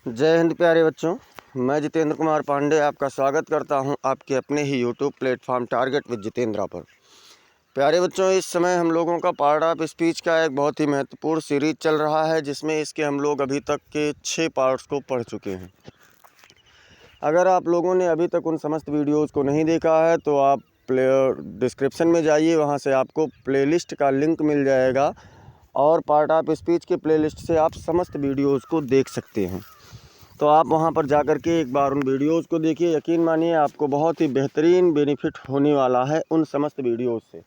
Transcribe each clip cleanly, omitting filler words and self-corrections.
जय हिंद प्यारे बच्चों। मैं जितेंद्र कुमार पांडे आपका स्वागत करता हूं आपके अपने ही YouTube platform target with Jitendra पर। प्यारे बच्चों, इस समय हम लोगों का पार्ट ऑफ स्पीच का एक बहुत ही महत्वपूर्ण सीरीज चल रहा है, जिसमें इसके हम लोग अभी तक के 6 पार्ट्स को पढ़ चुके हैं। अगर आप लोगों ने अभी तक उन समस्त वीडियोज़ को नहीं देखा है तो आप डिस्क्रिप्शन में जाइए, वहाँ से आपको प्लेलिस्ट का लिंक मिल जाएगा और पार्ट ऑफ स्पीच के प्लेलिस्ट से आप समस्त वीडियोज़ को देख सकते हैं। तो आप वहां पर जाकर के एक बार उन वीडियोज़ को देखिए। यकीन मानिए आपको बहुत ही बेहतरीन बेनिफिट होने वाला है उन समस्त वीडियोज़ से।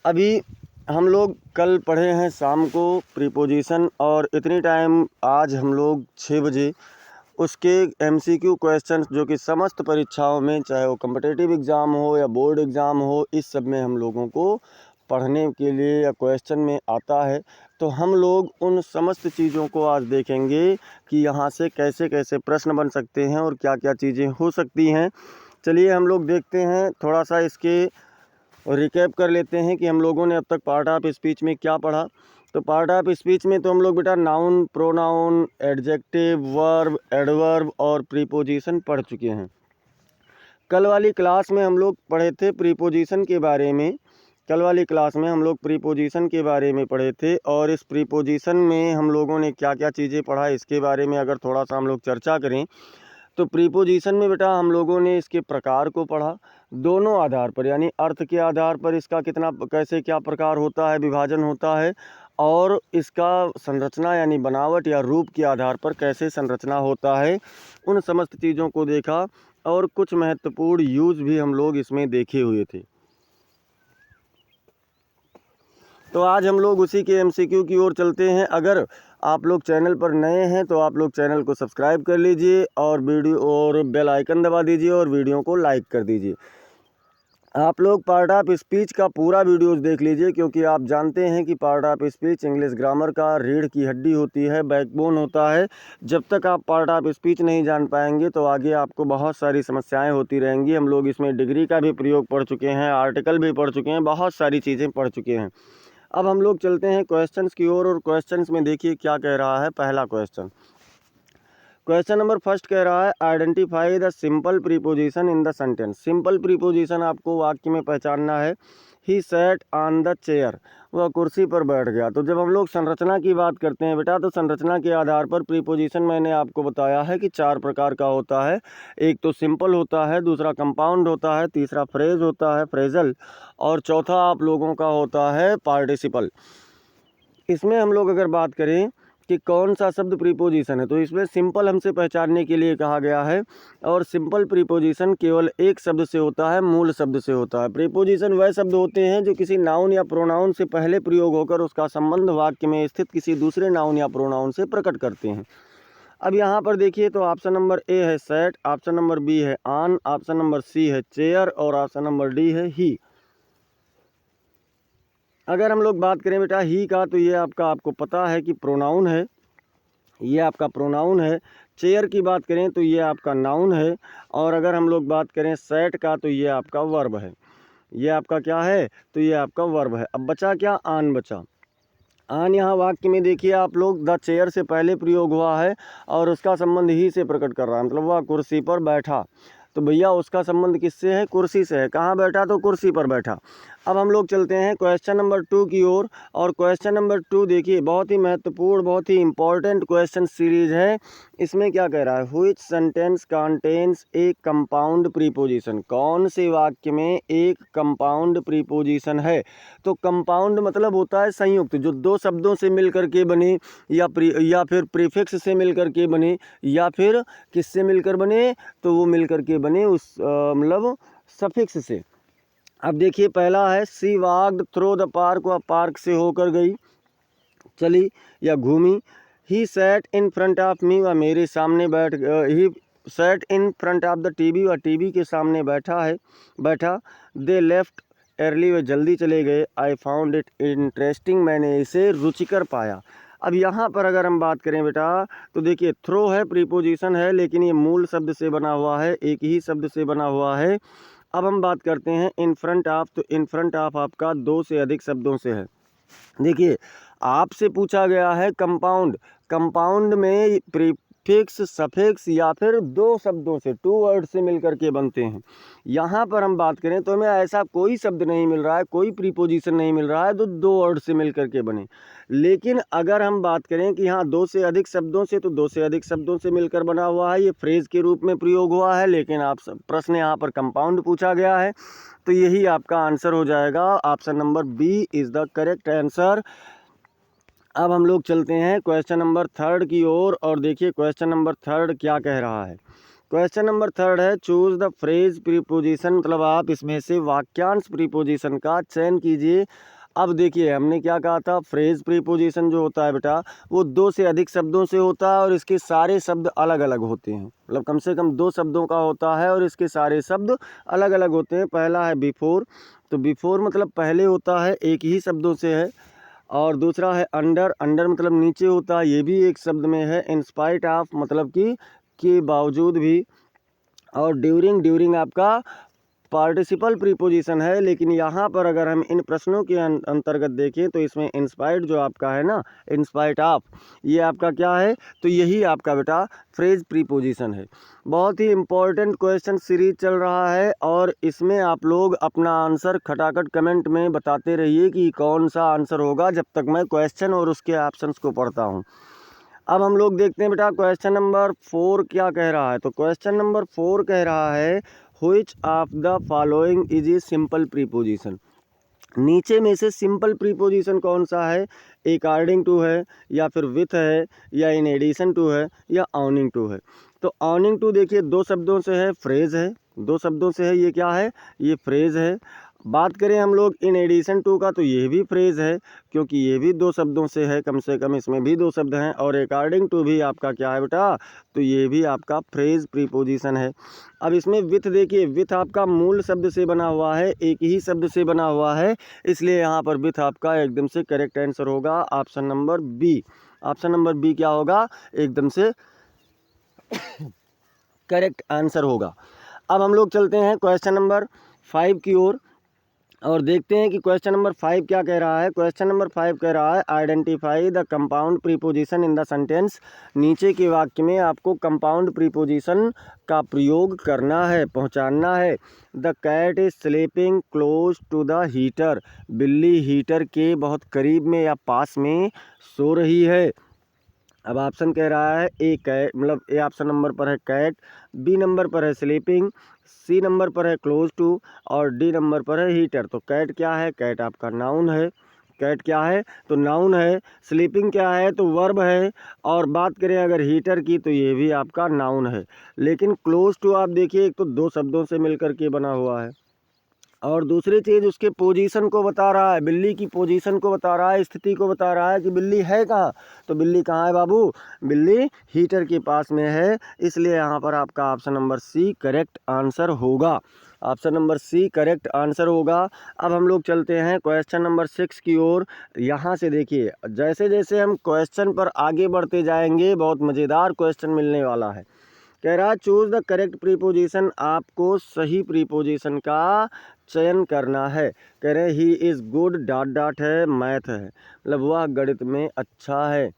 अभी हम लोग कल पढ़े हैं शाम को प्रीपोजिशन, और इतनी टाइम आज हम लोग 6 बजे उसके MCQ क्वेश्चंस जो कि समस्त परीक्षाओं में, चाहे वो कॉम्पिटिटिव एग्ज़ाम हो या बोर्ड एग्ज़ाम हो, इस सब में हम लोगों को पढ़ने के लिए या क्वेश्चन में आता है। तो हम लोग उन समस्त चीज़ों को आज देखेंगे कि यहाँ से कैसे कैसे प्रश्न बन सकते हैं और क्या क्या चीज़ें हो सकती हैं। चलिए हम लोग देखते हैं, थोड़ा सा इसके रिकैप कर लेते हैं कि हम लोगों ने अब तक पार्ट ऑफ स्पीच में क्या पढ़ा। तो पार्ट ऑफ स्पीच में तो हम लोग बेटा noun, pronoun, adjective, verb, adverb और प्रीपोजिशन पढ़ चुके हैं। कल वाली क्लास में हम लोग पढ़े थे प्रीपोजिशन के बारे में। कल वाली क्लास में हम लोग प्रीपोजिशन के बारे में पढ़े थे, और इस प्रीपोजिशन में हम लोगों ने क्या क्या चीज़ें पढ़ा इसके बारे में अगर थोड़ा सा हम लोग चर्चा करें तो प्रीपोजिशन में बेटा हम लोगों ने इसके प्रकार को पढ़ा, दोनों आधार पर, यानी अर्थ के आधार पर इसका कितना कैसे क्या प्रकार होता है, विभाजन होता है, और इसका संरचना यानी बनावट या रूप के आधार पर कैसे संरचना होता है। उन समस्त चीज़ों को देखा और कुछ महत्वपूर्ण यूज़ भी हम लोग इसमें देखे हुए थे। तो आज हम लोग उसी के MCQ की ओर चलते हैं। अगर आप लोग चैनल पर नए हैं तो आप लोग चैनल को सब्सक्राइब कर लीजिए और वीडियो और बेल आइकन दबा दीजिए और वीडियो को लाइक कर दीजिए। आप लोग पार्ट ऑफ स्पीच का पूरा वीडियोस देख लीजिए, क्योंकि आप जानते हैं कि part of speech English grammar का रीढ़ की हड्डी होती है, बैकबोन होता है। जब तक आप पार्ट ऑफ स्पीच नहीं जान पाएंगे तो आगे आपको बहुत सारी समस्याएं होती रहेंगी। हम लोग इसमें डिग्री का भी प्रयोग पढ़ चुके हैं, आर्टिकल भी पढ़ चुके हैं, बहुत सारी चीज़ें पढ़ चुके हैं। अब हम लोग चलते हैं क्वेश्चंस की ओर, और क्वेश्चंस में देखिए क्या कह रहा है। पहला क्वेश्चन नंबर फर्स्ट कह रहा है identify the simple preposition in the sentence. Simple preposition आपको वाक्य में पहचानना है। He sat on the chair, वह कुर्सी पर बैठ गया। तो जब हम लोग संरचना की बात करते हैं बेटा, तो संरचना के आधार पर प्रीपोजिशन मैंने आपको बताया है कि 4 प्रकार का होता है। एक तो सिंपल होता है, दूसरा कंपाउंड होता है, तीसरा फ्रेज होता है, फ्रेजल, और चौथा आप लोगों का होता है पार्टिसिपल। इसमें हम लोग अगर बात करें कि कौन सा शब्द प्रीपोजिशन है, तो इसमें सिंपल हमसे पहचानने के लिए कहा गया है, और सिंपल प्रीपोजिशन केवल एक शब्द से होता है, मूल शब्द से होता है। प्रीपोजिशन वह शब्द होते हैं जो किसी नाउन या प्रोनाउन से पहले प्रयोग होकर उसका संबंध वाक्य में स्थित किसी दूसरे नाउन या प्रोनाउन से प्रकट करते हैं। अब यहाँ पर देखिए, तो ऑप्शन नंबर ए है सेट, ऑप्शन नंबर बी है ऑन, ऑप्शन नंबर सी है चेयर और ऑप्शन नंबर डी है ही। अगर हम लोग बात करें बेटा ही का, तो ये आपको पता है कि प्रोनाउन है, ये आपका प्रोनाउन है। चेयर की बात करें तो ये आपका नाउन है, और अगर हम लोग बात करें सेट का तो ये आपका वर्ब है। ये आपका क्या है, तो ये आपका वर्ब है। अब बचा क्या, आन बचा। आन यहाँ वाक्य में देखिए आप लोग, द चेयर से पहले प्रयोग हुआ है और उसका संबंध ही से प्रकट कर रहा है, मतलब वह कुर्सी पर बैठा। तो भैया उसका संबंध किससे है, कुर्सी से है। कहाँ बैठा, तो कुर्सी पर बैठा। अब हम लोग चलते हैं क्वेश्चन नंबर 2 की ओर, और क्वेश्चन नंबर 2 देखिए बहुत ही महत्वपूर्ण, बहुत ही इंपॉर्टेंट क्वेश्चन सीरीज है। इसमें क्या कह रहा है, which sentence contains A compound preposition. कौन से वाक्य में एक कंपाउंड प्रीपोजिशन है। तो कंपाउंड मतलब होता है संयुक्त, जो दो शब्दों से मिलकर के बने, या फिर प्रीफिक्स से मिलकर के बने, या फिर किससे मिलकर बने, तो वो मिलकर के बने उस मतलब सफिक्स से। अब देखिए पहला है सी वॉक्ड थ्रू द पार्क, वह पार्क से होकर गई, चली या घूमी। He sat in front of me, वह मेरे सामने he sat in front of the TV, वह टीवी के सामने बैठा। दे लेफ्ट अर्ली, वह जल्दी चले गए। आई फाउंड इट इंटरेस्टिंग, मैंने इसे रुचिकर पाया। अब यहाँ पर अगर हम बात करें बेटा, तो देखिए थ्रो है, प्रीपोजिशन है, लेकिन ये मूल शब्द से बना हुआ है, एक ही शब्द से बना हुआ है। अब हम बात करते हैं इन फ्रंट ऑफ, तो इन फ्रंट ऑफ आपका 2 से अधिक शब्दों से है। देखिए आपसे पूछा गया है कंपाउंड। कंपाउंड में प्रीफिक्स, सफिक्स या फिर दो शब्दों से, टू वर्ड से मिलकर के बनते हैं। यहाँ पर हम बात करें तो हमें ऐसा कोई शब्द नहीं मिल रहा है, कोई प्रीपोजिशन नहीं मिल रहा है जो दो वर्ड से मिलकर के बने। लेकिन अगर हम बात करें कि हाँ दो से अधिक शब्दों से, तो दो से अधिक शब्दों से मिलकर बना हुआ है, ये फ्रेज के रूप में प्रयोग हुआ है। लेकिन आप प्रश्न यहाँ पर कंपाउंड पूछा गया है, तो यही आपका आंसर हो जाएगा। Option number B is the correct answer. अब हम लोग चलते हैं क्वेश्चन नंबर 3 की ओर, और देखिए क्वेश्चन नंबर 3 क्या कह रहा है। क्वेश्चन नंबर 3 है चूज द फ्रेज प्रीपोजिशन, मतलब आप इसमें से वाक्यांश प्रीपोजिशन का चयन कीजिए। अब देखिए हमने क्या कहा था, फ्रेज प्रीपोजिशन जो होता है बेटा वो दो से अधिक शब्दों से होता है और इसके सारे शब्द अलग अलग होते हैं, मतलब कम से कम दो शब्दों का होता है और इसके सारे शब्द अलग अलग होते हैं। पहला है बिफोर, तो बिफोर मतलब पहले होता है, एक ही शब्दों से है। और दूसरा है अंडर, अंडर मतलब नीचे होता है, ये भी एक शब्द में है। इन स्पाइट ऑफ मतलब कि के बावजूद भी। और ड्यूरिंग, ड्यूरिंग आपका पार्टिसिपल प्रीपोजिशन है, लेकिन यहाँ पर अगर हम इन प्रश्नों के अंतर्गत देखें तो इसमें इंस्पाइट जो आपका है ना, इंस्पाइट ऑफ, ये आपका क्या है, तो यही आपका बेटा फ्रेज प्रीपोजिशन है। बहुत ही इम्पोर्टेंट क्वेश्चन सीरीज चल रहा है और इसमें आप लोग अपना आंसर खटाखट कमेंट में बताते रहिए कि कौन सा आंसर होगा, जब तक मैं क्वेश्चन और उसके ऑप्शंस को पढ़ता हूँ। अब हम लोग देखते हैं बेटा क्वेश्चन नंबर 4 क्या कह रहा है। तो क्वेश्चन नंबर 4 कह रहा है which of the following is a simple preposition. नीचे में से सिंपल प्रीपोजिशन कौन सा है, अकॉर्डिंग टू है, या फिर विथ है, या इन एडिशन टू है, या ऑनिंग टू है। तो ऑनिंग टू देखिए दो शब्दों से है, फ्रेज है, दो शब्दों से है, ये क्या है, ये फ्रेज है। बात करें हम लोग इन एडिशन टू का, तो ये भी फ्रेज है क्योंकि ये भी दो शब्दों से है, कम से कम इसमें भी दो शब्द हैं। और अकॉर्डिंग टू भी आपका क्या है बेटा, तो ये भी आपका फ्रेज प्रीपोजिशन है। अब इसमें विथ देखिए, विथ आपका मूल शब्द से बना हुआ है, एक ही शब्द से बना हुआ है, इसलिए यहाँ पर विथ आपका एकदम से करेक्ट आंसर होगा option number B. Option number B क्या होगा, एकदम से करेक्ट आंसर होगा। अब हम लोग चलते हैं क्वेश्चन नंबर 5 की ओर और देखते हैं कि क्वेश्चन नंबर 5 क्या कह रहा है। क्वेश्चन नंबर 5 कह रहा है identify the compound preposition in the sentence. नीचे के वाक्य में आपको कंपाउंड प्रीपोजिशन का प्रयोग करना है, पहचानना है। The cat is sleeping close to the heater, बिल्ली हीटर के बहुत करीब में या पास में सो रही है। अब ऑप्शन कह रहा है ए कैट, मतलब ए ऑप्शन नंबर पर है कैट, बी नंबर पर है स्लीपिंग, सी नंबर पर है क्लोज टू, और डी नंबर पर है हीटर। तो कैट क्या है, कैट आपका नाउन है, कैट क्या है तो नाउन है। स्लीपिंग क्या है तो वर्ब है। और बात करें अगर हीटर की तो ये भी आपका नाउन है। लेकिन क्लोज टू आप देखिए, एक तो दो शब्दों से मिलकर के बना हुआ है और दूसरी चीज़ उसके पोजीशन को बता रहा है, बिल्ली की पोजीशन को बता रहा है, स्थिति को बता रहा है कि बिल्ली है कहाँ। तो बिल्ली कहाँ है बाबू, बिल्ली हीटर के पास में है, इसलिए यहाँ पर आपका option number C correct answer होगा। Option number C correct answer होगा। अब हम लोग चलते हैं क्वेश्चन नंबर 6 की ओर। यहाँ से देखिए जैसे जैसे हम क्वेश्चन पर आगे बढ़ते जाएंगे बहुत मज़ेदार क्वेश्चन मिलने वाला है। कह रहा है चूज द करेक्ट प्रीपोजिशन, आपको सही प्रीपोजिशन का चयन करना है। कह रहे he is good dot dot है, मैथ है, मतलब वह गणित में अच्छा है,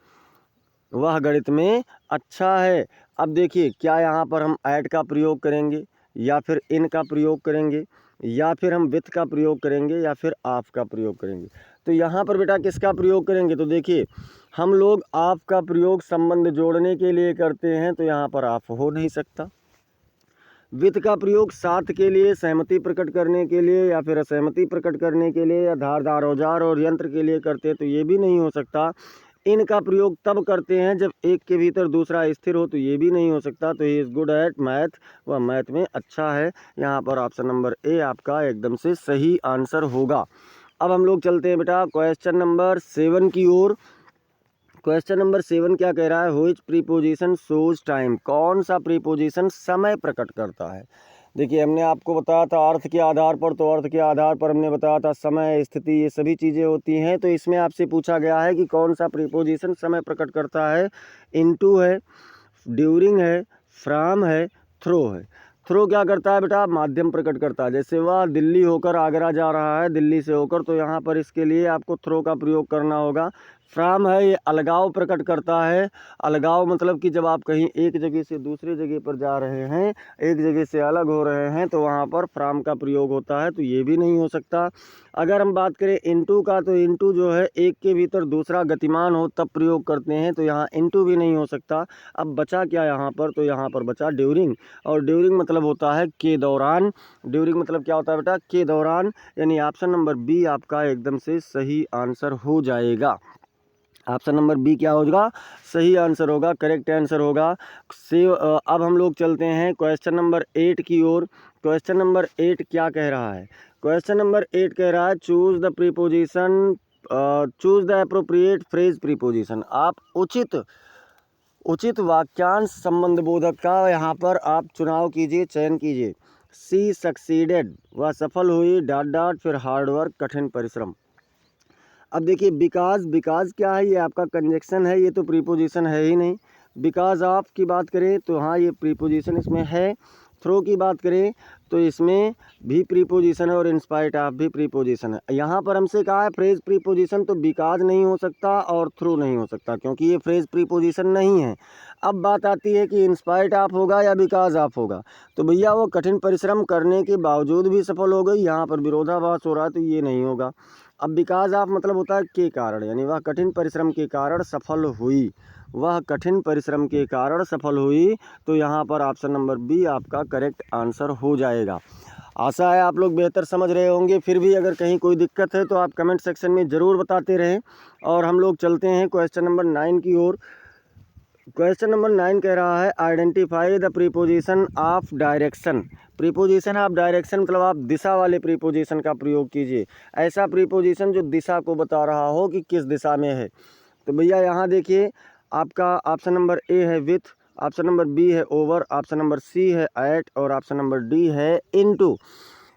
वह गणित में अच्छा है। अब देखिए क्या यहाँ पर हम ऐड का प्रयोग करेंगे या फिर इन का प्रयोग करेंगे या फिर हम विथ का प्रयोग करेंगे या फिर ऑफ का प्रयोग करेंगे। तो यहाँ पर बेटा किसका प्रयोग करेंगे, तो देखिए हम लोग ऑफ का प्रयोग संबंध जोड़ने के लिए करते हैं, तो यहाँ पर ऑफ हो नहीं सकता। विथ का प्रयोग साथ के लिए, सहमति प्रकट करने के लिए या फिर असहमति प्रकट करने के लिए या धारदार औजार और यंत्र के लिए करते हैं, तो ये भी नहीं हो सकता। इनका प्रयोग तब करते हैं जब एक के भीतर दूसरा स्थिर हो, तो ये भी नहीं हो सकता। तो he is good at math, वह मैथ में अच्छा है। यहाँ पर ऑप्शन नंबर ए आपका एकदम से सही आंसर होगा। अब हम लोग चलते हैं बेटा क्वेश्चन नंबर 7 की ओर। क्वेश्चन नंबर 7 क्या कह रहा है, व्हिच प्रीपोजिशन शोज टाइम, कौन सा प्रीपोजिशन समय प्रकट करता है। देखिए हमने आपको बताया था अर्थ के आधार पर, तो अर्थ के आधार पर हमने बताया था समय, स्थिति, ये सभी चीज़ें होती हैं। तो इसमें आपसे पूछा गया है कि कौन सा प्रीपोजिशन समय प्रकट करता है। इनटू है, ड्यूरिंग है, फ्रॉम है, थ्रो है। थ्रो क्या करता है बेटा, माध्यम प्रकट करता है। जैसे वह दिल्ली होकर आगरा जा रहा है, दिल्ली से होकर, तो यहाँ पर इसके लिए आपको थ्रो का प्रयोग करना होगा। फ्रॉम है ये अलगाव प्रकट करता है। अलगाव मतलब कि जब आप कहीं एक जगह से दूसरी जगह पर जा रहे हैं, एक जगह से अलग हो रहे हैं, तो वहाँ पर फ्रॉम का प्रयोग होता है, तो ये भी नहीं हो सकता। अगर हम बात करें इनटू का, तो इनटू जो है एक के भीतर दूसरा गतिमान हो तब प्रयोग करते हैं, तो यहाँ इनटू भी नहीं हो सकता। अब बचा क्या यहाँ पर, तो यहाँ पर बचा ड्यूरिंग, और ड्यूरिंग मतलब होता है के दौरान। ड्यूरिंग मतलब क्या होता है बेटा, के दौरान, यानी ऑप्शन नंबर बी आपका एकदम से सही आंसर हो जाएगा। ऑप्शन नंबर बी क्या होगा, सही आंसर होगा, करेक्ट आंसर होगा। अब हम लोग चलते हैं क्वेश्चन नंबर 8 की ओर। क्वेश्चन नंबर 8 क्या कह रहा है, क्वेश्चन नंबर 8 कह रहा है choose the preposition, choose the appropriate phrase preposition. आप उचित वाक्यांश संबंध बोधक का यहाँ पर आप चुनाव कीजिए, चयन कीजिए। सी सक्सीडेड, वह सफल हुई, डॉट डॉट, फिर हार्ड वर्क, कठिन परिश्रम। अब देखिए बिकाज क्या है, ये आपका कंजक्शन है, ये तो प्रीपोजिशन है ही नहीं। बिकाज ऑफ की बात करें तो हाँ ये प्रीपोजिशन इसमें है। थ्रो की बात करें तो इसमें भी प्रीपोजिशन है, और इंस्पाइट ऑफ भी प्रीपोजिशन है। यहाँ पर हमसे कहा है फ्रेज प्रीपोजिशन, तो बिकाज नहीं हो सकता और थ्रू नहीं हो सकता, क्योंकि ये फ्रेज प्रीपोजिशन नहीं है। अब बात आती है कि इंस्पाइट ऑफ होगा या बिकाज ऑफ होगा, तो भैया वो कठिन परिश्रम करने के बावजूद भी सफल हो गई, यहाँ पर विरोधाभास हो रहा है, तो ये नहीं होगा। अब बिकाज ऑफ मतलब होता है के कारण, यानी वह कठिन परिश्रम के कारण सफल हुई, वह कठिन परिश्रम के कारण सफल हुई, तो यहाँ पर ऑप्शन नंबर बी आपका करेक्ट आंसर हो जाएगा। आशा है आप लोग बेहतर समझ रहे होंगे। फिर भी अगर कहीं कोई दिक्कत है तो आप कमेंट सेक्शन में ज़रूर बताते रहें। और हम लोग चलते हैं क्वेश्चन नंबर 9 की ओर। क्वेश्चन नंबर 9 कह रहा है identify the preposition of direction. Preposition of direction मतलब आप दिशा वाले प्रीपोजिशन का प्रयोग कीजिए, ऐसा प्रीपोजिशन जो दिशा को बता रहा हो कि किस दिशा में है। तो भैया यहाँ देखिए आपका ऑप्शन नंबर ए है विथ, ऑप्शन नंबर बी है ओवर, ऑप्शन नंबर सी है एट, और ऑप्शन नंबर डी है इनटू।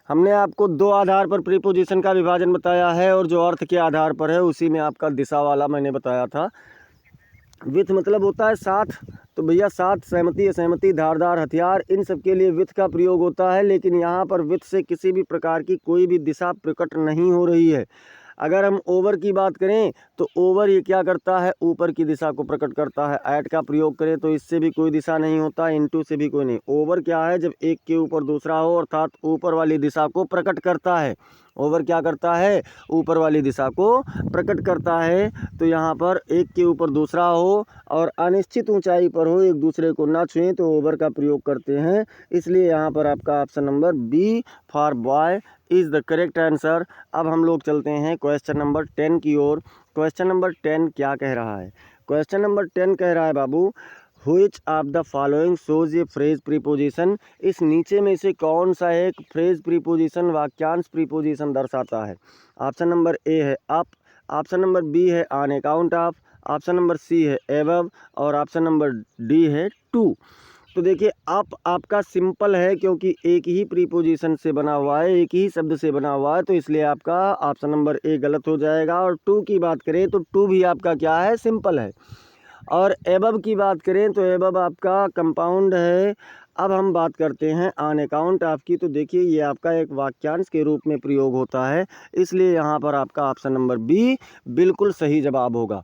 हमने आपको दो आधार पर प्रीपोजिशन का विभाजन बताया है, और जो अर्थ के आधार पर है उसी में आपका दिशा वाला मैंने बताया था। विथ मतलब होता है साथ, तो भैया साथ, सहमति, असहमति, धारदार हथियार, इन सब के लिए विथ का प्रयोग होता है। लेकिन यहाँ पर विथ से किसी भी प्रकार की कोई भी दिशा प्रकट नहीं हो रही है। अगर हम ओवर की बात करें तो ओवर ये क्या करता है, ऊपर की दिशा को प्रकट करता है। ऐट का प्रयोग करें तो इससे भी कोई दिशा नहीं होता, इनटू से भी कोई नहीं। ओवर क्या है, जब एक के ऊपर दूसरा हो अर्थात ऊपर वाली दिशा को प्रकट करता है। ओवर क्या करता है, ऊपर वाली दिशा को प्रकट करता है। तो यहाँ पर एक के ऊपर दूसरा हो और अनिश्चित ऊंचाई पर हो, एक दूसरे को ना छुएं, तो ओवर का प्रयोग करते हैं। इसलिए यहाँ पर आपका option number B for boy is the correct answer. अब हम लोग चलते हैं क्वेश्चन नंबर 10 की ओर। क्वेश्चन नंबर 10 क्या कह रहा है, क्वेश्चन नंबर 10 कह रहा है बाबू Which of the following shows A phrase preposition. इस नीचे में से कौन सा एक फ्रेज प्रीपोजिशन वाक्यांश प्रीपोजिशन दर्शाता है। ऑप्शन नंबर ए है अप, ऑप्शन नंबर बी है on account of, option number C है एबव, और ऑप्शन नंबर डी है टू। तो देखिए अप आपका सिंपल है, क्योंकि एक ही प्रीपोजिशन से बना हुआ है, एक ही शब्द से बना हुआ है, तो इसलिए आपका ऑप्शन नंबर ए गलत हो जाएगा। और टू की बात करें तो टू भी आपका क्या है, सिंपल है। और एबव की बात करें तो एबव आपका कंपाउंड है। अब हम बात करते हैं ऑन अकाउंट ऑफ की, तो देखिए ये आपका एक वाक्यांश के रूप में प्रयोग होता है, इसलिए यहाँ पर आपका ऑप्शन नंबर बी बिल्कुल सही जवाब होगा।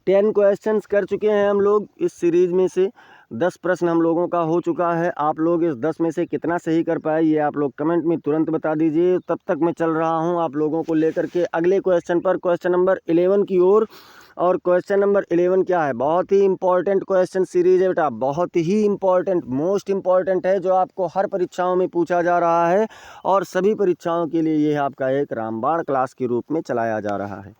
10 क्वेश्चंस कर चुके हैं हम लोग इस सीरीज में से, 10 प्रश्न हम लोगों का हो चुका है। आप लोग इस 10 में से कितना सही कर पाए ये आप लोग कमेंट में तुरंत बता दीजिए। तब तक मैं चल रहा हूं आप लोगों को लेकर के अगले क्वेश्चन पर, क्वेश्चन नंबर 11 की ओर। और क्वेश्चन नंबर 11 क्या है, बहुत ही इंपॉर्टेंट क्वेश्चन सीरीज है बेटा, बहुत ही इंपॉर्टेंट, मोस्ट इंपॉर्टेंट है, जो आपको हर परीक्षाओं में पूछा जा रहा है, और सभी परीक्षाओं के लिए ये आपका एक रामबाण क्लास के रूप में चलाया जा रहा है।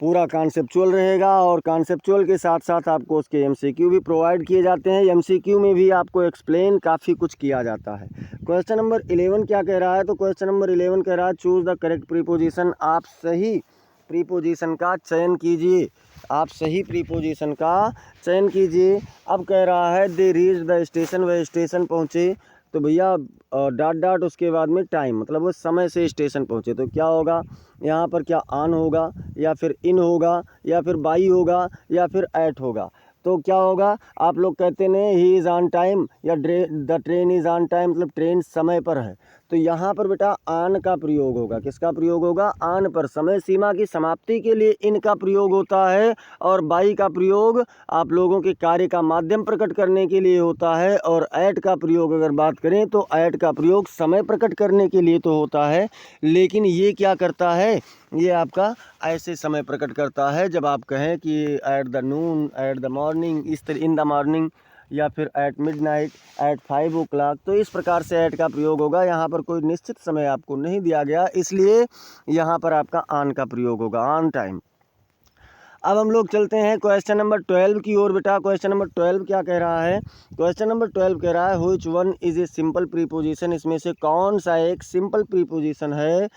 पूरा कॉन्सेप्चुअल रहेगा, और कॉन्सेप्चुअल के साथ साथ आपको उसके एमसीक्यू भी प्रोवाइड किए जाते हैं। एमसीक्यू में भी आपको एक्सप्लेन काफ़ी कुछ किया जाता है। क्वेश्चन नंबर 11 क्या कह रहा है, तो क्वेश्चन नंबर 11 कह रहा है चूज़ द करेक्ट प्रीपोजिशन। आप सही प्रीपोजिशन का चयन कीजिए, आप सही प्रीपोजिशन का चयन कीजिए। अब कह रहा है दे रीच द स्टेशन, वह स्टेशन पहुँचे, तो भैया डॉट डॉट उसके बाद में टाइम, मतलब वो समय से स्टेशन पहुँचे, तो क्या होगा यहाँ पर, क्या ऑन होगा या फिर इन होगा या फिर बाई होगा या फिर एट होगा। तो क्या होगा, आप लोग कहते हैं ही इज़ ऑन टाइम या the train is on time, मतलब ट्रेन समय पर है, तो यहाँ पर बेटा आन का प्रयोग होगा। किसका प्रयोग होगा? आन पर। समय सीमा की समाप्ति के लिए इनका प्रयोग होता है और बाई का प्रयोग आप लोगों के कार्य का माध्यम प्रकट करने के लिए होता है। और ऐट का प्रयोग अगर बात करें तो ऐट का प्रयोग समय प्रकट करने के लिए तो होता है, लेकिन ये क्या करता है? ये आपका ऐसे समय प्रकट करता है जब आप कहें कि at the Noon, at the morning, इस तरह इन द मॉर्निंग, या फिर एट मिडनाइट, एट 5 o'clock। तो इस प्रकार से ऐट का प्रयोग होगा। यहाँ पर कोई निश्चित समय आपको नहीं दिया गया, इसलिए यहाँ पर आपका ऑन का प्रयोग होगा, ऑन टाइम। अब हम लोग चलते हैं क्वेश्चन नंबर 12 की ओर। बेटा क्वेश्चन नंबर 12 क्या कह रहा है? क्वेश्चन नंबर 12 कह रहा है which one is a simple preposition. इसमें से कौन सा एक सिंपल प्रीपोजिशन है?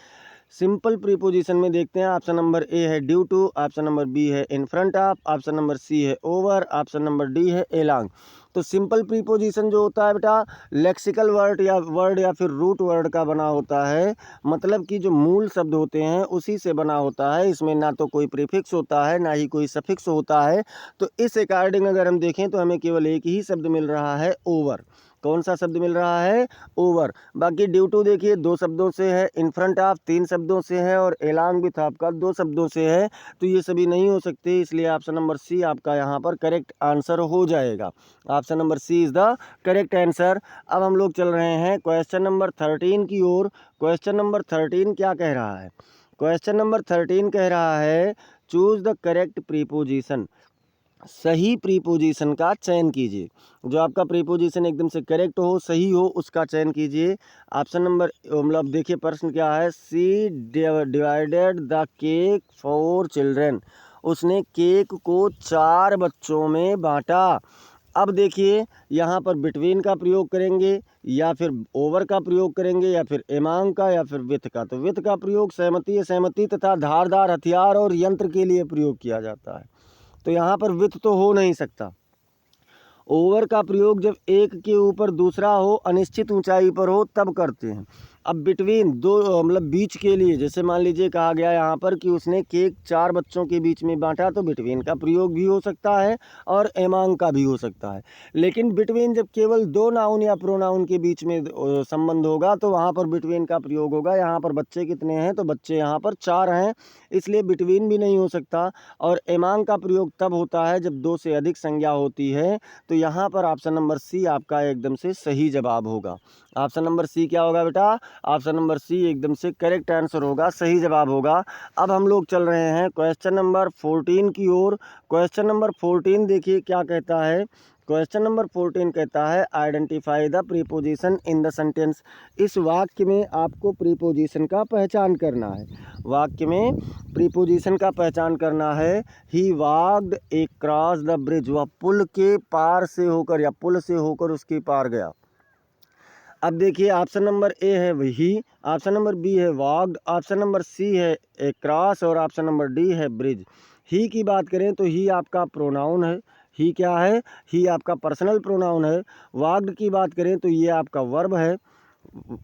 सिंपल प्रीपोजिशन में देखते हैं, ऑप्शन नंबर ए है due to, option number B है in front of, option number C है ओवर, ऑप्शन नंबर डी है एलॉन्ग। तो सिंपल प्रीपोजिशन जो होता है बेटा लेक्सिकल वर्ड या फिर रूट वर्ड का बना होता है, मतलब कि जो मूल शब्द होते हैं उसी से बना होता है। इसमें ना तो कोई प्रीफिक्स होता है ना ही कोई सफिक्स होता है। तो इस अकॉर्डिंग अगर हम देखें तो हमें केवल एक ही शब्द मिल रहा है ओवर। कौन सा शब्द मिल रहा है? ओवर। बाकी ड्यू टू देखिए 2 शब्दों से है, इन फ्रंट ऑफ 3 शब्दों से है और एलॉन्ग विथ आपका 2 शब्दों से है। तो ये सभी नहीं हो सकते, इसलिए ऑप्शन नंबर सी आपका यहाँ पर करेक्ट आंसर हो जाएगा। Option number C is the correct answer. अब हम लोग चल रहे हैं क्वेश्चन नंबर 13 की ओर। क्वेश्चन नंबर 13 क्या कह रहा है? क्वेश्चन नंबर 13 कह रहा है चूज द करेक्ट प्रीपोजिशन। सही प्रीपोजिशन का चयन कीजिए। जो आपका प्रीपोजिशन एकदम से करेक्ट हो, सही हो, उसका चयन कीजिए। ऑप्शन नंबर मतलब देखिए प्रश्न क्या है? She divided the cake for children. उसने केक को 4 बच्चों में बांटा। अब देखिए यहाँ पर बिटवीन का प्रयोग करेंगे या फिर ओवर का प्रयोग करेंगे या फिर एमांग का या फिर विथ का। तो विथ का प्रयोग सहमति तथा धारदार हथियार और यंत्र के लिए प्रयोग किया जाता है, तो यहाँ पर विथ तो हो नहीं सकता। ओवर का प्रयोग जब एक के ऊपर दूसरा हो, अनिश्चित ऊंचाई पर हो, तब करते हैं। अब बिटवीन दो मतलब बीच के लिए, जैसे मान लीजिए कहा गया यहाँ पर कि उसने केक 4 बच्चों के बीच में बांटा, तो बिटवीन का प्रयोग भी हो सकता है और एमांग का भी हो सकता है। लेकिन बिटवीन जब केवल 2 नाउन या प्रोनाउन के बीच में संबंध होगा तो वहाँ पर बिटवीन का प्रयोग होगा। यहाँ पर बच्चे कितने हैं? तो बच्चे यहाँ पर 4 हैं, इसलिए बिटवीन भी नहीं हो सकता। और एमांग का प्रयोग तब होता है जब 2 से अधिक संज्ञा होती है। तो यहाँ पर ऑप्शन नंबर सी आपका एकदम से सही जवाब होगा। ऑप्शन नंबर सी क्या होगा बेटा? ऑप्शन नंबर सी एकदम से करेक्ट आंसर होगा, सही जवाब होगा। अब हम लोग चल रहे हैं क्वेश्चन नंबर 14 की ओर। क्वेश्चन नंबर 14 देखिए क्या कहता है। क्वेश्चन नंबर 14 कहता है identify the preposition in the sentence. इस वाक्य में आपको प्रीपोजिशन का पहचान करना है। वाक्य में प्रीपोजिशन का पहचान करना है। ही वॉक्ड अक्रॉस द ब्रिज। वह पुल के पार से होकर या पुल से होकर उसके पार गया। अब देखिए ऑप्शन नंबर ए है ही, ऑप्शन नंबर बी है वॉक्ड, ऑप्शन नंबर सी है अक्रॉस और ऑप्शन नंबर डी है ब्रिज। ही की बात करें तो ही आपका प्रोनाउन है। ही क्या है? ही आपका पर्सनल प्रोनाउन है। वॉक्ड की बात करें तो ये आपका वर्ब है।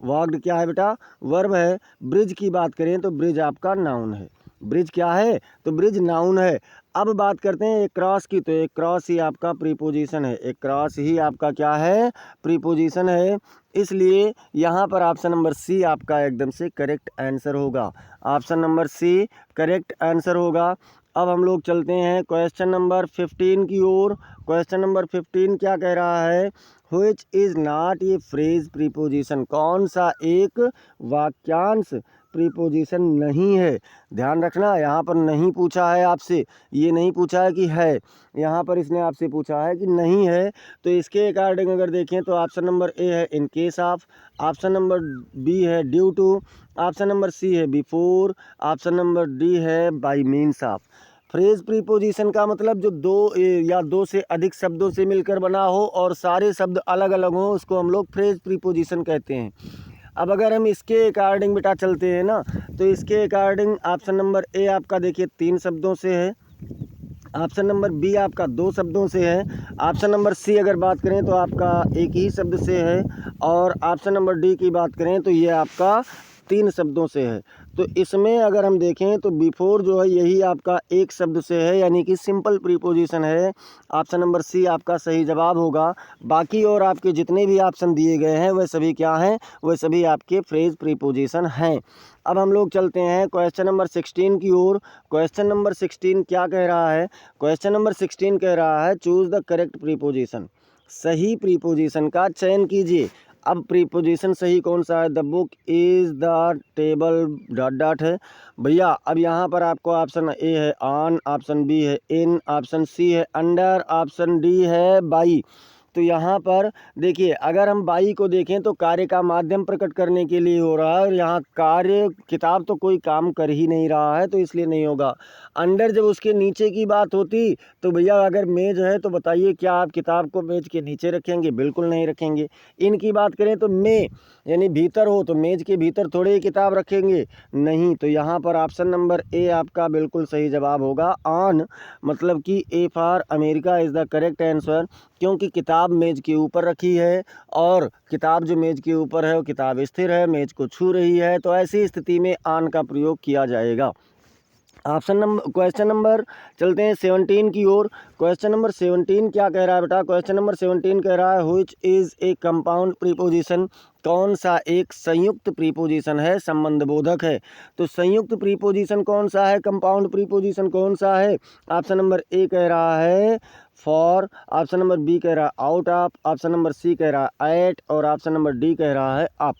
वॉक्ड क्या है बेटा? वर्ब है। ब्रिज की बात करें तो ब्रिज आपका नाउन है। ब्रिज क्या है? तो ब्रिज नाउन है। अब बात करते हैं एक क्रॉस की, तो एक क्रॉस ही आपका प्रीपोजिशन है। एक क्रॉस ही आपका क्या है? प्रीपोजिशन है। इसलिए यहाँ पर ऑप्शन नंबर सी आपका एकदम से करेक्ट आंसर होगा। Option number C correct answer होगा। अब हम लोग चलते हैं क्वेश्चन नंबर 15 की ओर। क्वेश्चन नंबर 15 क्या कह रहा है? Which is not a phrase preposition. कौन सा एक वाक्यांश प्रीपोजिशन नहीं है? ध्यान रखना, यहाँ पर नहीं पूछा है आपसे, ये नहीं पूछा है कि है, यहाँ पर इसने आपसे पूछा है कि नहीं है। तो इसके अकॉर्डिंग अगर देखें तो ऑप्शन नंबर ए है in case of, option number B है due to, option number C है बिफोर, ऑप्शन नंबर डी है by means of. Phrase preposition का मतलब जो 2 या 2 से अधिक शब्दों से मिलकर बना हो और सारे शब्द अलग अलग हों, उसको हम लोग फ्रेज प्रीपोजिशन कहते हैं। अब अगर हम इसके अकॉर्डिंग बेटा चलते हैं ना, तो इसके अकॉर्डिंग ऑप्शन नंबर ए आपका देखिए 3 शब्दों से है, ऑप्शन नंबर बी आपका 2 शब्दों से है, ऑप्शन नंबर सी अगर बात करें तो आपका एक ही शब्द से है, और ऑप्शन नंबर डी की बात करें तो ये आपका 3 शब्दों से है। तो इसमें अगर हम देखें तो बिफोर जो है यही आपका एक शब्द से है, यानी कि सिंपल प्रीपोजिशन है। ऑप्शन नंबर सी आपका सही जवाब होगा। बाकी और आपके जितने भी ऑप्शन दिए गए हैं वह सभी क्या हैं, वह सभी आपके फ्रेज प्रीपोजिशन हैं। अब हम लोग चलते हैं क्वेश्चन नंबर 16 की ओर। क्वेश्चन नंबर 16 क्या कह रहा है? क्वेश्चन नंबर 16 कह रहा है चूज द करेक्ट प्रीपोजिशन। सही प्रीपोजिशन का चयन कीजिए। अब प्रीपोजिशन सही कौन सा है? The book is the table dot dot है भैया। अब यहाँ पर आपको ऑप्शन ए है ऑन, ऑप्शन बी है इन, ऑप्शन सी है अंडर, ऑप्शन डी है बाई। तो यहाँ पर देखिए, अगर हम बाई को देखें तो कार्य का माध्यम प्रकट करने के लिए हो रहा है, और यहाँ कार्य किताब तो कोई काम कर ही नहीं रहा है, तो इसलिए नहीं होगा। अंडर जब उसके नीचे की बात होती तो भैया अगर मेज है तो बताइए क्या आप किताब को मेज के नीचे रखेंगे? बिल्कुल नहीं रखेंगे। इनकी बात करें तो में यानी भीतर हो तो मेज के भीतर थोड़े ही किताब रखेंगे, नहीं। तो यहाँ पर ऑप्शन नंबर ए आपका बिल्कुल सही जवाब होगा। ऑन मतलब कि A for America is the correct answer, क्योंकि किताब मेज के ऊपर रखी है और किताब जो मेज के ऊपर है वो किताब स्थिर है, मेज को छू रही है, तो ऐसी स्थिति में ऑन का प्रयोग किया जाएगा। क्वेश्चन नंबर चलते हैं 17 की ओर। क्वेश्चन नंबर 17 क्या कह रहा है बेटा? क्वेश्चन नंबर 17 कह रहा है which is a compound preposition. कौन सा एक संयुक्त प्रीपोजिशन है, संबंध बोधक है? तो संयुक्त प्रीपोजिशन कौन सा है, कंपाउंड प्रीपोजिशन कौन सा है? ऑप्शन नंबर ए कह रहा है फॉर, ऑप्शन नंबर बी कह रहा है out of, option number C कह रहा है एट, और ऑप्शन नंबर डी कह रहा है अप।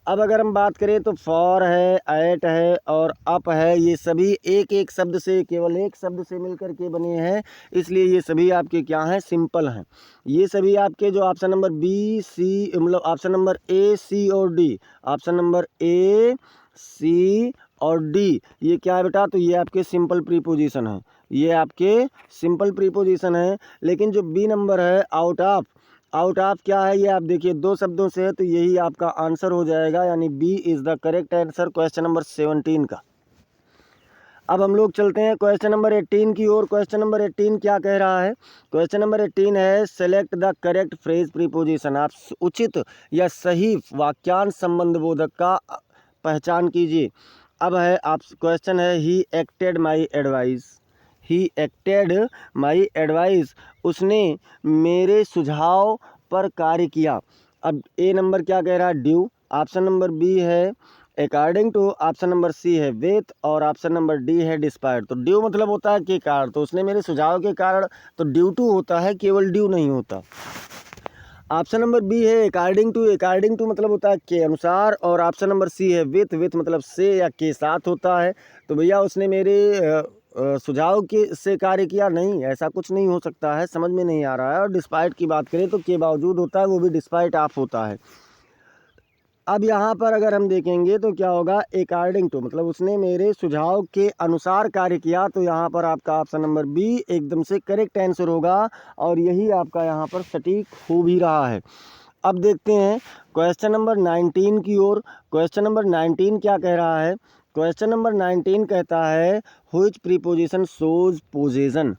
अब अगर हम बात करें तो फॉर है, एट है और अप है, ये सभी एक एक शब्द से, केवल एक शब्द से मिलकर के बने हैं, इसलिए ये सभी आपके क्या हैं, सिंपल हैं। ये सभी आपके जो ऑप्शन नंबर बी सी मतलब ऑप्शन नंबर ए सी और डी, ऑप्शन नंबर ए सी और डी ये क्या है बेटा? तो ये आपके सिंपल प्रीपोजिशन है, ये आपके सिंपल प्रीपोजिशन है। लेकिन जो बी नंबर है आउट ऑफ, आउट ऑफ क्या है? ये आप देखिए दो शब्दों से है, तो यही आपका आंसर हो जाएगा, यानी B is the correct answer question number 17 का। अब हम लोग चलते हैं क्वेश्चन नंबर 18 की ओर। क्वेश्चन नंबर 18 क्या कह रहा है? क्वेश्चन नंबर 18 है select the correct phrase preposition. आप उचित या सही वाक्यांश संबंध बोधक का पहचान कीजिए। अब है आप क्वेश्चन है he acted my advice, he acted my advice, उसने मेरे सुझाव पर कार्य किया। अब ए नंबर क्या कह रहा है? ड्यू, ऑप्शन नंबर बी है according to, option number C है विथ, और ऑप्शन नंबर डी है डिस्पाइट। तो ड्यू मतलब होता है के कारण, तो उसने मेरे सुझाव के कारण, तो ड्यू टू होता है, केवल ड्यू नहीं होता। ऑप्शन नंबर बी है अकॉर्डिंग टू, अकॉर्डिंग टू मतलब होता है के अनुसार, और ऑप्शन नंबर सी है विथ, विथ मतलब से या के साथ होता है। तो भैया उसने मेरे सुझाव के से कार्य किया, नहीं, ऐसा कुछ नहीं हो सकता है, समझ में नहीं आ रहा है। और डिस्पाइट की बात करें तो के बावजूद होता है, वो भी डिस्पाइट ऑफ होता है। अब यहाँ पर अगर हम देखेंगे तो क्या होगा? अकॉर्डिंग टू मतलब उसने मेरे सुझाव के अनुसार कार्य किया, तो यहाँ पर आपका ऑप्शन नंबर बी एकदम से करेक्ट आंसर होगा, और यही आपका यहाँ पर सटीक हो भी रहा है। अब देखते हैं क्वेश्चन नंबर 19 की ओर। क्वेश्चन नंबर 19 क्या कह रहा है? क्वेश्चन नंबर 19 कहता है व्हिच प्रीपोजिशन शोज पोजेशन।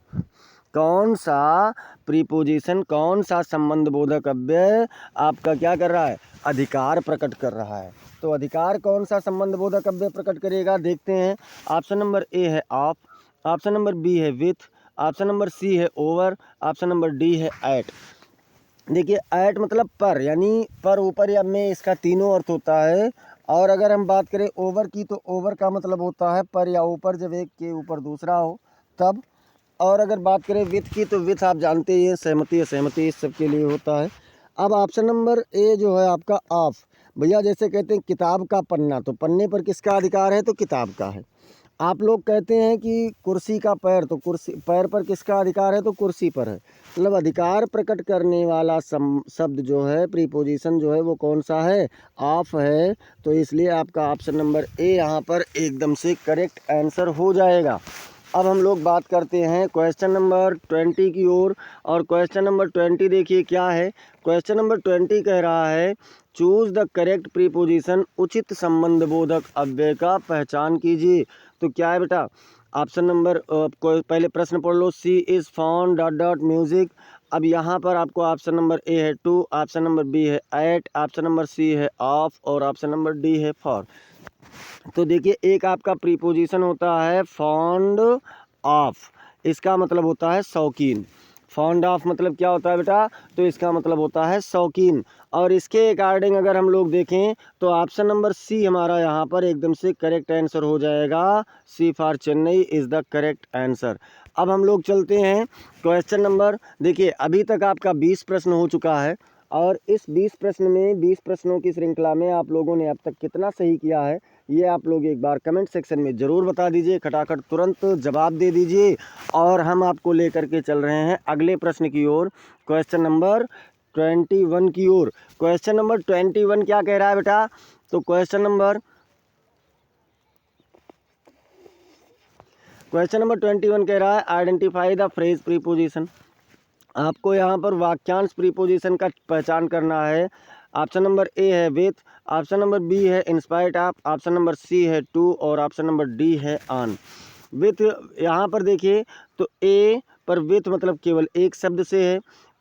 कौन सा प्रीपोजिशन, कौन सा संबंध बोधक अव्यय आपका क्या कर रहा है? अधिकार प्रकट कर रहा है। तो अधिकार कौन सा संबंध बोधक अव्यय प्रकट करेगा? देखते हैं। ऑप्शन नंबर ए है ऑफ, ऑप्शन नंबर बी है विथ, ऑप्शन नंबर सी है ओवर, ऑप्शन नंबर डी है एट। देखिए एट मतलब पर, यानी पर, ऊपर या में, इसका तीनों अर्थ होता है। और अगर हम बात करें ओवर की, तो ओवर का मतलब होता है पर या ऊपर, जब एक के ऊपर दूसरा हो तब। और अगर बात करें विथ की, तो विथ आप जानते ही हैं, सहमति असहमति इस सब के लिए होता है। अब ऑप्शन नंबर ए जो है आपका ऑफ, भैया जैसे कहते हैं किताब का पन्ना, तो पन्ने पर किसका अधिकार है? तो किताब का है। आप लोग कहते हैं कि कुर्सी का पैर, तो कुर्सी पैर पर किसका अधिकार है? तो कुर्सी पर है। मतलब अधिकार प्रकट करने वाला शब्द जो है, प्रीपोजिशन जो है, वो कौन सा है? ऑफ है। तो इसलिए आपका ऑप्शन नंबर ए यहाँ पर एकदम से करेक्ट आंसर हो जाएगा। अब हम लोग बात करते हैं क्वेश्चन नंबर 20 की ओर। और क्वेश्चन नंबर 20 देखिए क्या है? क्वेश्चन नंबर 20 कह रहा है चूज द करेक्ट प्रीपोजिशन, उचित संबंध बोधक अव्यय का पहचान कीजिए। तो क्या है बेटा? ऑप्शन नंबर पहले प्रश्न पढ़ लो, she is fond dot dot music. अब यहाँ पर आपको ऑप्शन नंबर ए है टू, ऑप्शन नंबर बी है एट, ऑप्शन नंबर सी है ऑफ, और ऑप्शन नंबर डी है फॉर। तो देखिए एक आपका प्रीपोजिशन होता है फॉन्ड ऑफ, इसका मतलब होता है शौकीन। फॉन्ड ऑफ मतलब क्या होता है बेटा, तो इसका मतलब होता है शौकीन। और इसके अकॉर्डिंग अगर हम लोग देखें तो ऑप्शन नंबर सी हमारा यहाँ पर एकदम से करेक्ट आंसर हो जाएगा। C for Chennai is the correct answer. अब हम लोग चलते हैं क्वेश्चन नंबर, देखिए अभी तक आपका 20 प्रश्न हो चुका है और इस 20 प्रश्न में 20 प्रश्नों की श्रृंखला में आप लोगों ने अब तक कितना सही किया है ये आप लोग एक बार कमेंट सेक्शन में ज़रूर बता दीजिए। खटाखट तुरंत जवाब दे दीजिए और हम आपको लेकर के चल रहे हैं अगले प्रश्न की ओर, क्वेश्चन नंबर 21 की ओर। क्वेश्चन नंबर 21 क्या कह रहा है बेटा, तो क्वेश्चन नंबर 21 कह रहा है आइडेंटिफाई द फ्रेज प्रीपोजिशन। आपको यहाँ पर वाक्यांश प्रीपोजिशन का पहचान करना है। ऑप्शन नंबर ए है विथ, ऑप्शन नंबर बी है in spite of, option number C है टू और ऑप्शन नंबर डी है ऑन। विथ यहाँ पर देखिए तो ए पर विथ मतलब केवल एक शब्द से है,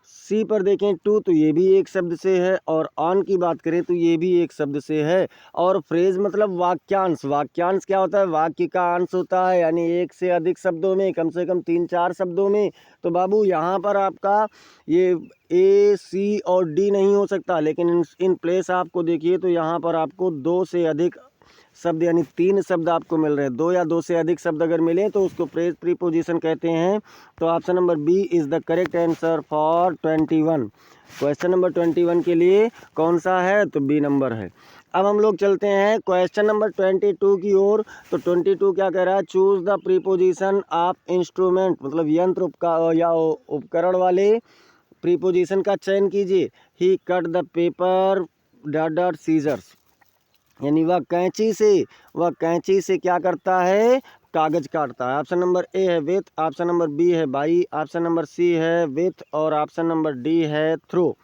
सी पर देखें टू तो ये भी एक शब्द से है और ऑन की बात करें तो ये भी एक शब्द से है। और फ्रेज मतलब वाक्यांश, वाक्यांश क्या होता है, वाक्य का अंश होता है, यानी एक से अधिक शब्दों में, कम से कम 3-4 शब्दों में। तो बाबू यहाँ पर आपका ये ए सी और डी नहीं हो सकता, लेकिन इन प्लेस आपको देखिए तो यहाँ पर आपको 2 से अधिक शब्द यानी 3 शब्द आपको मिल रहे हैं। 2 या 2 से अधिक शब्द अगर मिले तो उसको फ्रेज प्रीपोजिशन कहते हैं। तो option number B is the correct answer for 21। Question number 21 के लिए कौन सा है, तो बी नंबर है। अब हम लोग चलते हैं क्वेश्चन नंबर 22 की ओर। तो 22 क्या कह रहा है, choose the preposition of instrument, मतलब यंत्र या उपकरण वाले प्रीपोजिशन का चयन कीजिए। He cut the paper dot dot scissors, यानी वह कैंची से क्या करता है, कागज काटता है। ऑप्शन नंबर ए है विथ, ऑप्शन नंबर बी है बाई, ऑप्शन नंबर सी है विथ और ऑप्शन नंबर डी है थ्रो।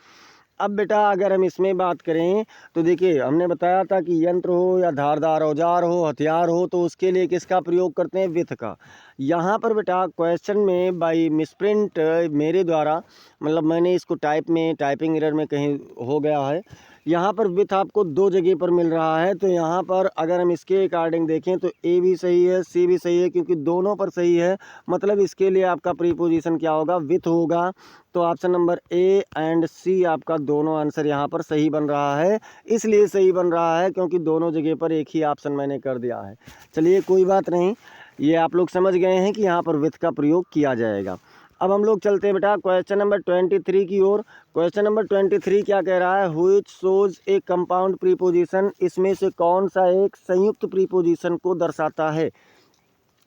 अब बेटा अगर हम इसमें बात करें तो देखिए हमने बताया था कि यंत्र हो या धारदार औजार हो, हथियार हो, तो उसके लिए किसका प्रयोग करते हैं, विथ का। यहाँ पर बेटा क्वेश्चन में बाई मिसप्रिंट मेरे द्वारा, मतलब मैंने इसको टाइपिंग एरर में कहीं हो गया है, यहाँ पर विथ आपको 2 जगह पर मिल रहा है। तो यहाँ पर अगर हम इसके अकॉर्डिंग देखें तो ए भी सही है, सी भी सही है, क्योंकि दोनों पर सही है, मतलब इसके लिए आपका प्रीपोजिशन क्या होगा, विथ होगा। तो ऑप्शन नंबर ए एंड सी आपका दोनों आंसर यहाँ पर सही बन रहा है। इसलिए सही बन रहा है क्योंकि दोनों जगह पर एक ही ऑप्शन मैंने कर दिया है। चलिए कोई बात नहीं, ये आप लोग समझ गए हैं कि यहाँ पर विथ का प्रयोग किया जाएगा। अब हम लोग चलते हैं बेटा क्वेश्चन नंबर 23 की ओर। क्वेश्चन नंबर 23 क्या कह रहा है, which shows A compound preposition, इसमें से कौन सा एक संयुक्त प्रीपोजिशन को दर्शाता है।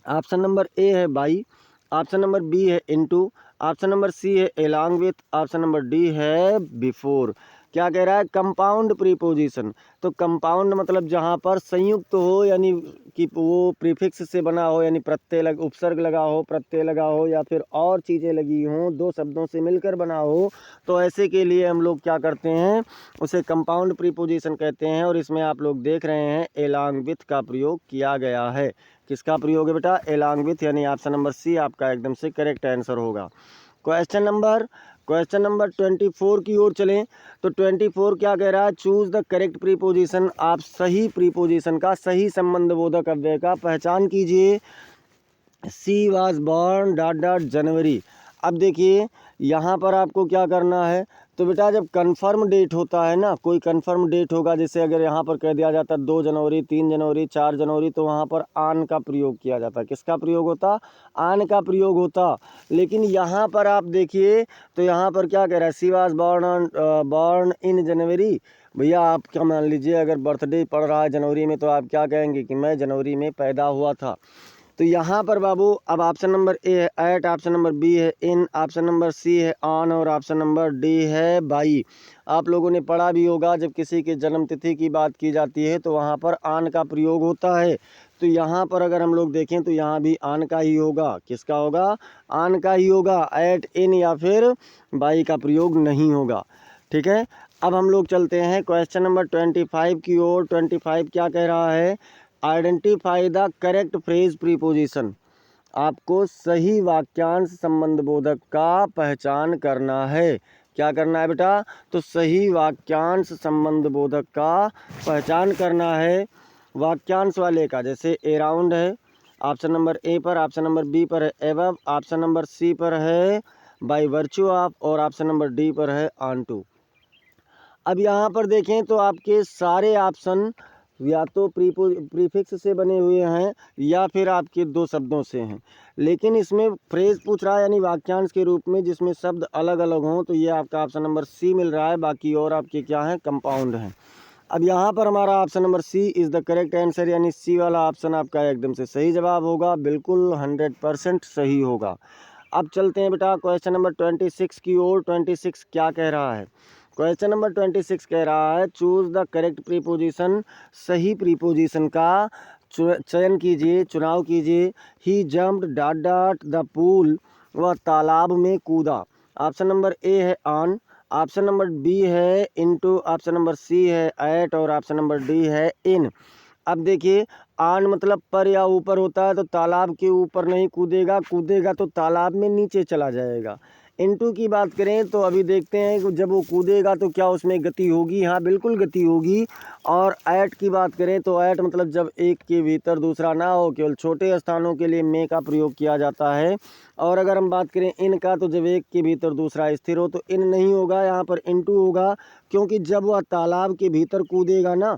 ऑप्शन नंबर ए है बाई, ऑप्शन नंबर बी है इनटू, ऑप्शन नंबर सी है along with, option number D है बिफोर। क्या कह रहा है, कंपाउंड प्रीपोजिशन। तो कंपाउंड मतलब जहाँ पर संयुक्त हो, यानी कि वो प्रीफिक्स से बना हो, यानी उपसर्ग लगा हो, प्रत्यय लगा हो, या फिर और चीज़ें लगी हों, 2 शब्दों से मिलकर बना हो, तो ऐसे के लिए हम लोग क्या करते हैं, उसे कंपाउंड प्रीपोजिशन कहते हैं। और इसमें आप लोग देख रहे हैं एलॉन्ग विथ का प्रयोग किया गया है। किसका प्रयोग है बेटा, एलॉन्ग विथ, यानी ऑप्शन नंबर सी आपका एकदम से करेक्ट आंसर होगा। क्वेश्चन नंबर 24 की ओर चलें। तो 24 क्या कह रहा है, चूज द करेक्ट प्रीपोजिशन, आप सही प्रीपोजिशन का, सही संबंध बोधक अव्यय का पहचान कीजिए। She was born dot dot January. अब देखिए यहाँ पर आपको क्या करना है, तो बेटा जब कंफर्म डेट होता है ना, कोई कंफर्म डेट होगा, जैसे अगर यहाँ पर कह दिया जाता 2 जनवरी, 3 जनवरी, 4 जनवरी, तो वहाँ पर आन का प्रयोग किया जाता। किसका प्रयोग होता, आन का प्रयोग होता। लेकिन यहाँ पर आप देखिए तो यहाँ पर क्या कह रहा है, सी वाज बॉर्न इन जनवरी। भैया आप क्या मान लीजिए अगर बर्थडे पड़ रहा है जनवरी में, तो आप क्या कहेंगे कि मैं जनवरी में पैदा हुआ था। तो यहाँ पर बाबू अब ऑप्शन नंबर ए है एट, ऑप्शन नंबर बी है इन, ऑप्शन नंबर सी है ऑन और ऑप्शन नंबर डी है बाई। आप लोगों ने पढ़ा भी होगा जब किसी के जन्म तिथि की बात की जाती है तो वहाँ पर ऑन का प्रयोग होता है। तो यहाँ पर अगर हम लोग देखें तो यहाँ भी ऑन का ही होगा। किसका होगा, ऑन का ही होगा, एट, इन या फिर बाई का प्रयोग नहीं होगा। ठीक है, अब हम लोग चलते हैं क्वेश्चन नंबर 25 की ओर। 25 क्या कह रहा है, identify the correct phrase preposition, आपको सही वाक्यांश संबंध बोधक का पहचान करना है। क्या करना है बेटा, तो सही वाक्यांश संबंध बोधक का पहचान करना है। वाक्यांश वाले का, जैसे अराउंड है ऑप्शन नंबर ए पर, ऑप्शन नंबर बी पर है एबव, ऑप्शन नंबर सी पर है बाय वर्च्यू ऑफ और ऑप्शन नंबर डी पर है ऑन टू। अब यहाँ पर देखें तो आपके सारे ऑप्शन या तो प्रीफिक्स से बने हुए हैं या फिर आपके दो शब्दों से हैं, लेकिन इसमें फ्रेज पूछ रहा है यानी वाक्यांश के रूप में जिसमें शब्द अलग अलग हों, तो ये आपका ऑप्शन नंबर सी मिल रहा है। बाकी और आपके क्या हैं, कंपाउंड हैं। अब यहाँ पर हमारा option number C is the correct answer, यानी सी वाला ऑप्शन आपका एकदम से सही जवाब होगा, बिल्कुल 100% सही होगा। अब चलते हैं बेटा क्वेश्चन नंबर 26 की ओर। 26 क्या कह रहा है? क्वेश्चन नंबर 26 कह रहा है चूज द करेक्ट प्रीपोजिशन, सही प्रीपोजिशन का चयन कीजिए, चुनाव कीजिए। He jumped dot dot the pool, वह तालाब में कूदा। ऑप्शन नंबर ए है ऑन, ऑप्शन नंबर बी है इनटू, ऑप्शन नंबर सी है एट और ऑप्शन नंबर डी है इन। अब देखिए ऑन मतलब पर या ऊपर होता है, तो तालाब के ऊपर नहीं कूदेगा, कूदेगा तो तालाब में नीचे चला जाएगा। इनटू की बात करें तो अभी देखते हैं कि जब वो कूदेगा तो क्या उसमें गति होगी, हाँ बिल्कुल गति होगी। और ऐट की बात करें तो ऐट मतलब जब एक के भीतर दूसरा ना हो, केवल छोटे स्थानों के लिए मे का प्रयोग किया जाता है। और अगर हम बात करें इन का, तो जब एक के भीतर दूसरा स्थिर हो तो इन नहीं होगा, यहाँ पर इनटू होगा, क्योंकि जब वह तालाब के भीतर कूदेगा ना,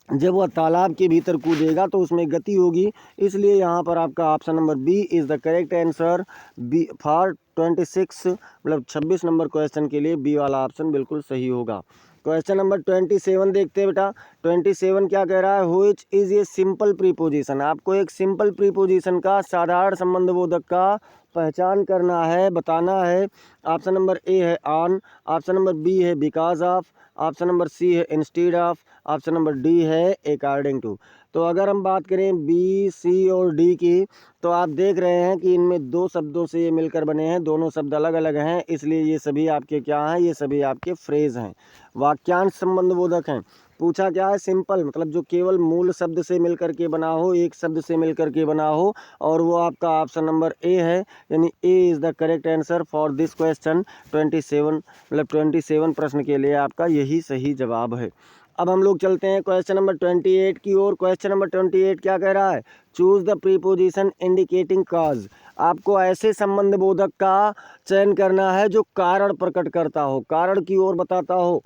जब वह तालाब के भीतर कूदेगा तो उसमें गति होगी, इसलिए यहाँ पर आपका option number B is the correct answer. B for 26 मतलब 26 नंबर क्वेश्चन के लिए बी वाला ऑप्शन बिल्कुल सही होगा। क्वेश्चन नंबर 27 देखते हैं बेटा। 27 क्या कह रहा है? Which is a simple preposition, आपको एक सिंपल प्रीपोजिशन का साधारण संबंध बोधक का पहचान करना है, बताना है। ऑप्शन नंबर ए है ऑन, ऑप्शन नंबर बी है because of, option number C है instead of, option number D है अकॉर्डिंग टू। तो अगर हम बात करें बी सी और डी की, तो आप देख रहे हैं कि इनमें दो शब्दों से ये मिलकर बने हैं, दोनों शब्द अलग अलग हैं, इसलिए ये सभी आपके क्या हैं, ये सभी आपके फ्रेज हैं, वाक्यांश संबंध बोधक हैं। पूछा क्या है? सिंपल मतलब जो केवल मूल शब्द से मिलकर के बना हो, एक शब्द से मिलकर के बना हो, और वो आपका ऑप्शन नंबर ए है, यानी A is the correct answer for this question 27 मतलब 27 प्रश्न के लिए आपका यही सही जवाब है। अब हम लोग चलते हैं क्वेश्चन नंबर 28 की ओर। क्वेश्चन नंबर 28 क्या कह रहा है? Choose the preposition indicating cause, आपको ऐसे संबंध बोधक का चयन करना है जो कारण प्रकट करता हो, कारण की ओर बताता हो।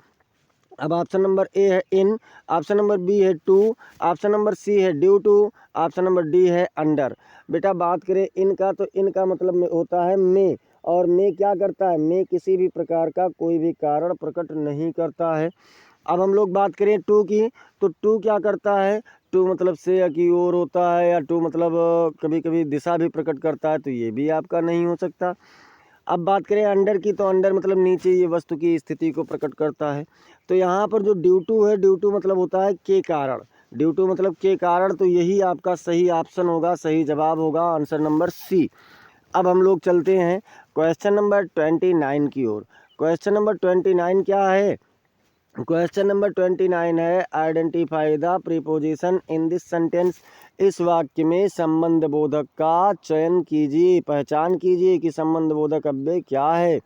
अब ऑप्शन नंबर ए है इन, ऑप्शन नंबर बी है टू, ऑप्शन नंबर सी है due to, option number D है अंडर। बेटा बात करें इनका, तो इनका मतलब में होता है मे, और मे क्या करता है? मे किसी भी प्रकार का कोई भी कारण प्रकट नहीं करता है। अब हम लोग बात करें टू की, तो टू क्या करता है? टू मतलब से या की ओर होता है, या टू मतलब कभी कभी दिशा भी प्रकट करता है, तो ये भी आपका नहीं हो सकता। अब बात करें अंडर की, तो अंडर मतलब नीचे, ये वस्तु की स्थिति को प्रकट करता है। तो यहाँ पर जो ड्यू टू है, ड्यू टू मतलब होता है के कारण, ड्यू टू मतलब के कारण, तो यही आपका सही ऑप्शन होगा, सही जवाब होगा आंसर नंबर सी। अब हम लोग चलते हैं क्वेश्चन नंबर 29 की ओर। क्वेश्चन नंबर 29 क्या है? क्वेश्चन नंबर 29 है identify the preposition in this sentence, इस वाक्य में संबंध बोधक का चयन कीजिए, पहचान कीजिए कि संबंध बोधक अव्यय क्या है।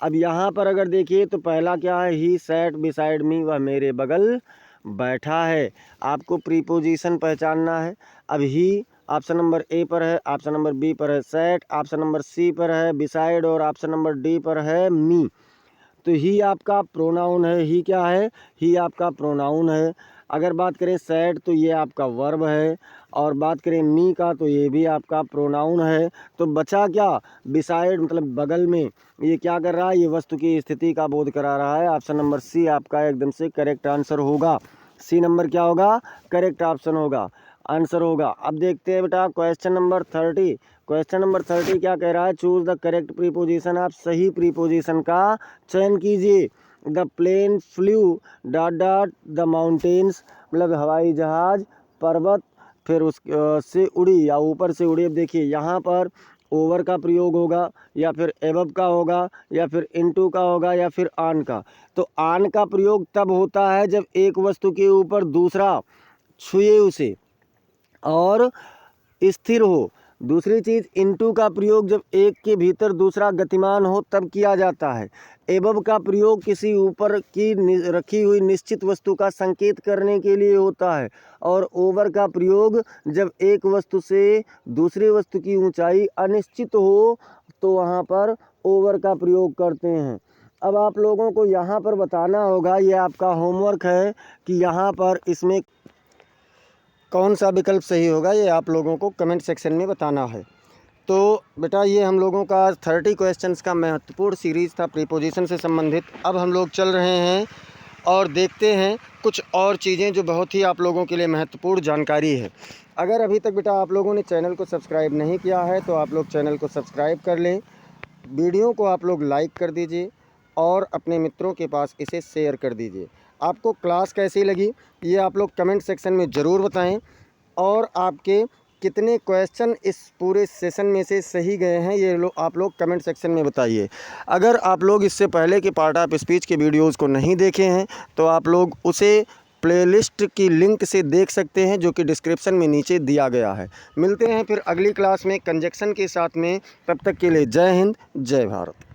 अब यहाँ पर अगर देखिए तो पहला क्या है? ही सैट बिसाइड मी, वह मेरे बगल बैठा है। आपको प्रीपोजिशन पहचानना है। अब ही ऑप्शन नंबर ए पर है, ऑप्शन नंबर बी पर है सैट, ऑप्शन नंबर सी पर है बिसाइड और ऑप्शन नंबर डी पर है मी। तो ही आपका प्रोनाउन है, ही क्या है? ही आपका प्रोनाउन है। अगर बात करें सैड तो ये आपका वर्ब है, और बात करें मी का तो ये भी आपका प्रोनाउन है। तो बचा क्या? बिसाइड मतलब बगल में, ये क्या कर रहा है? ये वस्तु की स्थिति का बोध करा रहा है। ऑप्शन नंबर सी आपका एकदम से करेक्ट आंसर होगा। सी नंबर क्या होगा? करेक्ट ऑप्शन होगा, आंसर होगा। अब देखते हैं बेटा क्वेश्चन नंबर 30। क्वेश्चन नंबर 30 क्या कह रहा है? चूज द करेक्ट प्रीपोजिशन, आप सही प्रीपोजिशन का चयन कीजिए। The plane flew dot dot the mountains, मतलब हवाई जहाज पर्वत फिर उस से उड़ी या ऊपर से उड़ी। अब देखिए यहाँ पर ओवर का प्रयोग होगा, या फिर एबव का होगा, या फिर इनटू का होगा, या फिर ऑन का। तो ऑन का प्रयोग तब होता है जब एक वस्तु के ऊपर दूसरा छुए उसे और स्थिर हो। दूसरी चीज़, इनटू का प्रयोग जब एक के भीतर दूसरा गतिमान हो तब किया जाता है। एबव का प्रयोग किसी ऊपर की रखी हुई निश्चित वस्तु का संकेत करने के लिए होता है। और ओवर का प्रयोग जब एक वस्तु से दूसरी वस्तु की ऊंचाई अनिश्चित हो तो वहाँ पर ओवर का प्रयोग करते हैं। अब आप लोगों को यहाँ पर बताना होगा, ये आपका होमवर्क है कि यहाँ पर इसमें कौन सा विकल्प सही होगा, ये आप लोगों को कमेंट सेक्शन में बताना है। तो बेटा ये हम लोगों का 30 क्वेश्चंस का महत्वपूर्ण सीरीज़ था प्रीपोजिशन से संबंधित। अब हम लोग चल रहे हैं और देखते हैं कुछ और चीज़ें जो बहुत ही आप लोगों के लिए महत्वपूर्ण जानकारी है। अगर अभी तक बेटा आप लोगों ने चैनल को सब्सक्राइब नहीं किया है तो आप लोग चैनल को सब्सक्राइब कर लें, वीडियो को आप लोग लाइक कर दीजिए और अपने मित्रों के पास इसे शेयर कर दीजिए। आपको क्लास कैसी लगी ये आप लोग कमेंट सेक्शन में ज़रूर बताएं, और आपके कितने क्वेश्चन इस पूरे सेशन में से सही गए हैं ये आप लोग कमेंट सेक्शन में बताइए। अगर आप लोग इससे पहले के पार्ट ऑफ स्पीच के वीडियोज़ को नहीं देखे हैं तो आप लोग उसे प्लेलिस्ट की लिंक से देख सकते हैं, जो कि डिस्क्रिप्शन में नीचे दिया गया है। मिलते हैं फिर अगली क्लास में कंजक्शन के साथ में, तब तक के लिए जय हिंद जय भारत।